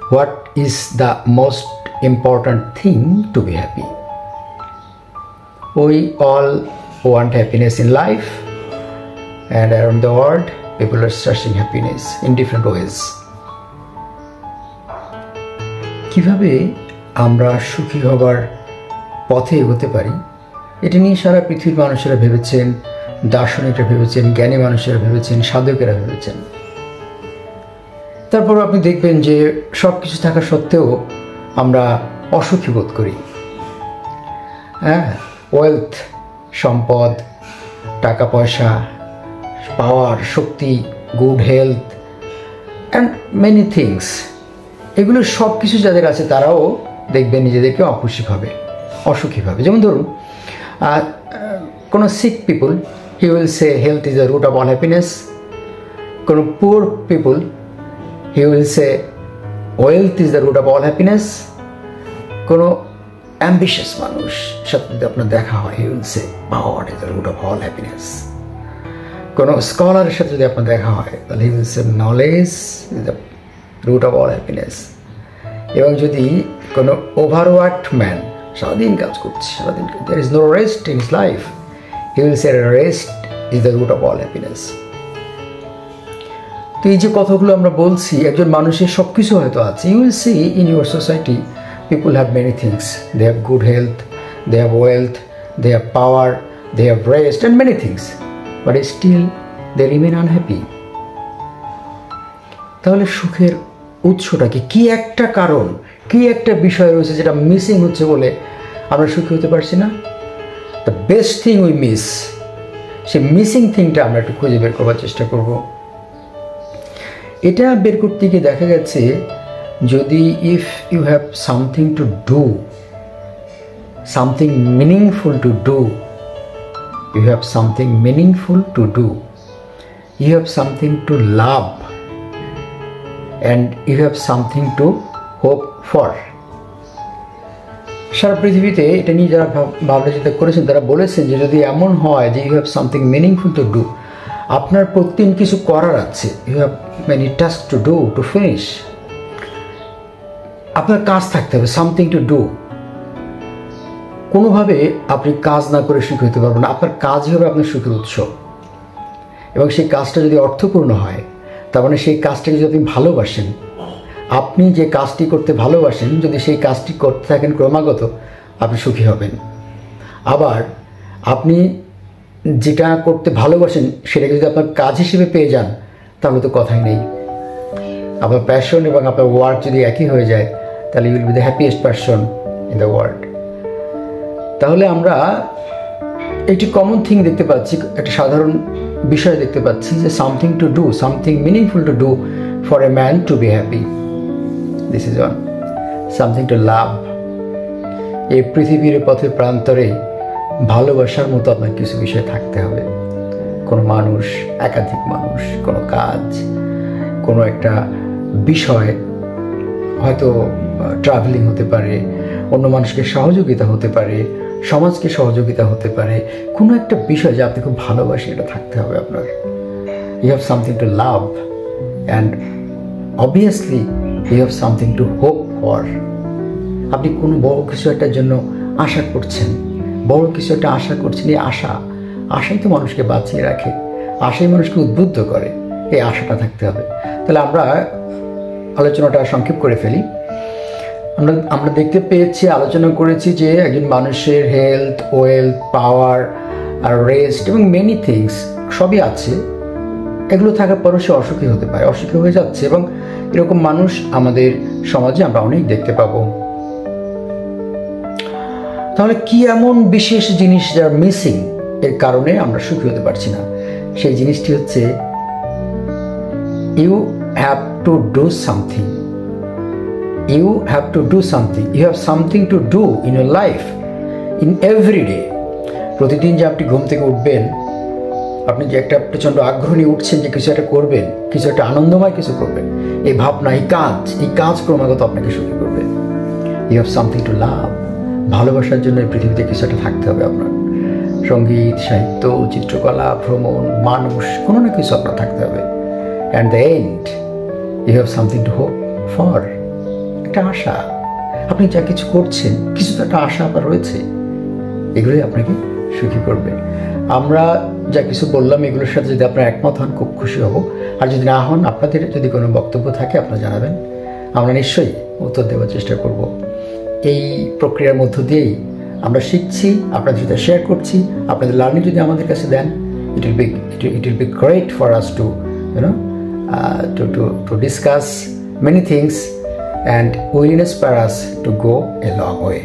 what is the most important thing to be happy? We all want happiness in life, and around the world people are searching happiness in different ways. কিভাবে আমরা সুখী হবার পথে এগোতে পারি এটা নিয়ে সারা পৃথিবীর মানুষেরা ভেবেছেন, দার্শনিকরা ভেবেছেন, জ্ঞানী মানুষেরা ভেবেছেন, সাধকেরা ভেবেছেন। তারপর আপনি দেখবেন যে সব কিছু থাকা সত্ত্বেও আমরা অসুখী বোধ করি। ওয়েলথ, সম্পদ, টাকা পয়সা, পাওয়ার, শক্তি, good health and many things, এগুলো সব কিছু যাদের আছে তারাও দেখবেন নিজেদেরকে অসুখী ভাবে। যেমন ধরুন কোনো sick people, he will say health is the root of all happiness. কোনো poor people, he will say wealth is the root of all happiness. কোনো অ্যাম্বিশিয়াস মানুষ সাথে যদি আপনার দেখা হয়, he will say power is the root of all happiness. কোনো স্কলারের সাথে যদি আপনার দেখা হয় তাহলে he will say knowledge is the root of all happiness. এবং যদি কোনো ওভারওয়ার্কড ম্যান, সারাদিন কাজ করছে, সারাদিন there is no rest in his life, he will say rest is the root of all happiness. তো এই যে কথাগুলো আমরা বলছি, একজন মানুষের সব কিছু হয়তো আছে। You will see in your society people have many things. They have good health, they have wealth, they have power, they have rest and many things, but still they remain unhappy. তাহলে সুখের উৎসটা কি একটা কারণ, কি একটা বিষয় রয়েছে যেটা মিসিং হচ্ছে বলে আমরা সুখী হতে পারছি না? The best thing we miss, সেই মিসিং থিংটা আমরা একটু খুঁজে বের করবার চেষ্টা করব। এটা বের করতে গিয়ে দেখা গেছে যদি if you have something to do, something meaningful to do, you have something meaningful to do, you have something to love, and you have something to hope for. সারা পৃথিবীতে এটা নিয়ে যারা ভাবনা চিন্তা করেছেন তারা বলেছেন যে যদি এমন হয় যে you have something meaningful to do, আপনার প্রতিদিন কিছু করার আছে, you have many tasks to do, to finish, আপনার কাজ থাকতে হবে, সামথিং টু ডু। কোনোভাবে আপনি কাজ না করে সুখী হতে পারবেন না। আপনার কাজই হবে আপনার সুখের উৎস। এবং সেই কাজটা যদি অর্থপূর্ণ হয়, তার মানে সেই কাজটাকে যদি আপনি ভালোবাসেন, আপনি যে কাজটি করতে ভালোবাসেন, যদি সেই কাজটি করতে থাকেন ক্রমাগত, আপনি সুখী হবেন। আবার আপনি যেটা করতে ভালোবাসেন সেটাকে যদি আপনার কাজ হিসেবে পেয়ে যান, তাহলে তো কথাই নেই। আপনার প্যাশন এবং আপনার ওয়ার্ক যদি একই হয়ে যায়, তাহলে you will be the happiest person in the world. তাহলে আমরা একটি কমন থিং দেখতে পাচ্ছি, একটা সাধারণ বিষয় দেখতে পাচ্ছি যে something to do, something meaningful to do for a man to be happy. This is one. Something to love. এই পৃথিবীর পথের প্রান্তরে ভালোবাসার মতো আপনার কিছু বিষয় থাকতে হবে। কোনো মানুষ, একাধিক মানুষ, কোনো কাজ, কোনো একটা বিষয়, হয়তো ট্রাভেলিং হতে পারে, অন্য মানুষকে সহযোগিতা হতে পারে, সমাজকে সহযোগিতা হতে পারে, কোনো একটা বিষয় যে আপনি খুব ভালোবাসেন, এটা থাকতে হবে আপনার। You have something to love and obviously you have something to hope for. আপনি কোনো বড় কিছু একটার জন্য আশা করছেন, বড় কিছু একটা আশা করছেন। এই আশাই তো মানুষকে বাঁচিয়ে রাখে, আশাই মানুষকে উদ্বুদ্ধ করে। এই আশাটা থাকতে হবে। তাহলে আমরা আলোচনাটা সংক্ষেপ করে ফেলি। আমরা দেখতে পেয়েছি, আলোচনা করেছি যে একজন মানুষের হেলথ, ওয়েলথ, পাওয়ার আর রেস্ট এবং মেনি থিংস সবই আছে। এগুলো থাকার পরও সে অসুখী হতে পারে, অসুখী হয়ে যাচ্ছে, এবং এরকম মানুষ আমাদের সমাজে আমরা অনেক দেখতে পাবো। তাহলে কি এমন বিশেষ জিনিস যার মিসিং, এর কারণে আমরা সুখী হতে পারছি না? সেই জিনিসটি হচ্ছে you have to do something. You have to do something. You have something to do in your life, in every day. প্রতিদিন যে আপনি ঘুম থেকে উঠবেন, আপনি যে একটা প্রচণ্ড আগ্রহ নিয়ে উঠছেন যে কিছু একটা করবেন, কিছু একটা আনন্দময় কিছু করবেন, এই ভাবনা, এই কাজ ক্রমাগত আপনাকে সুখী করবে। You have something to love. ভালোবাসার জন্য এই পৃথিবীতে কিছু একটা থাকতে হবে আপনার। সঙ্গীত, সাহিত্য, চিত্রকলা, ভ্রমণ, মানুষ, কোনো না কিছু আপনার থাকতে হবে। And the end, you have something to hope for. একটা আশা। আপনি যা কিছু করছেন, কিছু তো একটা আশা আপনার রয়েছে, এগুলোই আপনাকে সুখী করবে। আমরা যা কিছু বললাম এগুলোর সাথে যদি আপনারা একমত হন, খুব খুশি হব। আর যদি না হন, আপনাদের যদি কোনো বক্তব্য থাকে আপনারা জানাবেন, আমরা নিশ্চয়ই উত্তর দেওয়ার চেষ্টা করব। এই প্রক্রিয়ার মধ্য দিয়েই আমরা শিখছি, আপনাদের সাথে শেয়ার করছি। আপনাদের লার্নিং যদি আমাদের কাছে দেন, it will be great for us to to discuss many things, and will inspire us to go a long way.